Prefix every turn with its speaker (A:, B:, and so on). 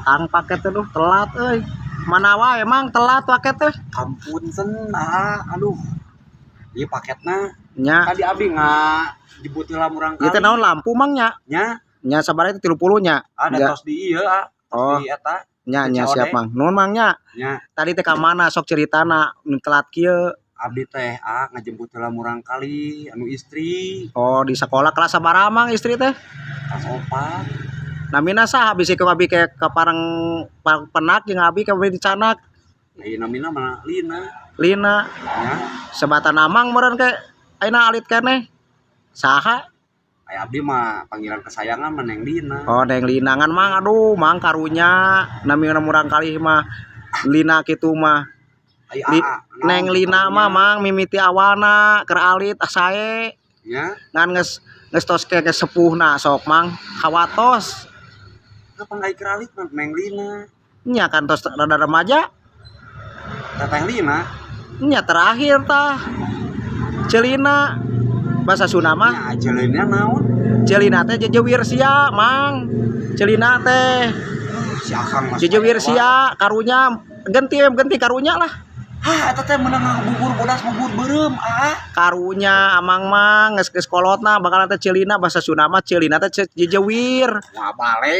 A: Tang paket tuh telat euy. Mana wae emang telat paket teh.
B: Ampunten aduh. Ieu paketna
A: Nya.
B: tadi abdi jemput heula murang
A: Ieu teh
B: kali.
A: naon lampu mang nya?
B: Nya.
A: Nya sabaraha teh 30 nya.
B: Ada tos di ieu tos di eta.
A: Nya siap mang. Nuhun mang nya.
B: Nya.
A: Tadi teh ka mana sok ceritana nu telat kieu?
B: Abdi teh ngajemput heula murang kali anu istri.
A: Oh, di sekolah kelas sabaraha mang istri teh?
B: Kelas 4.
A: Namina saha bisi ke abi ke parang penak jeung abi ke dicanak.
B: Ieu namina mana Lina.
A: Lina.
B: Nya.
A: Sebatan amang meureun ke ayeuna alit keneh. Saha?
B: Aya abdi mah panggilan kesayangan mah Neng Lina.
A: Oh, Neng Lina ngan mang aduh mang karunya nami murang kali mah Lina kitu mah. Neng Lina mah mang mimiti awana keur alit sae.
B: Nya.
A: Ngan geus tos ke sepuhna sok mang hawatos.
B: Apa nggak ikeralit Neng Lina?
A: Nya kan tos rada remaja.
B: Teteh Lina?
A: Nya terakhir tah. Celina bahasa Sunda mah.
B: Nya Celina naon?
A: Celina teh jejewir sia mang. Celina teh
B: Si Akang mas.
A: jejewir sia karunya genti karunya lah.
B: Eta teh meunang bubur bodas bubur beureum
A: Karunya amang mang geus kolotna bakal teh Celina bahasa Sunda mah Celina teh jejewir.
B: Wah balik